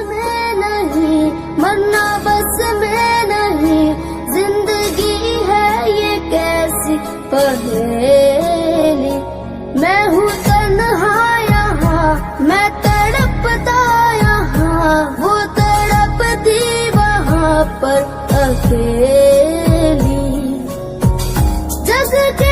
में नहीं, मरना बस में नहीं, जिंदगी है ये कैसी पहेली। मैं हूँ तन्हा यहाँ, मैं तड़पता यहाँ, वो तड़पती वहाँ पर अकेली। जग के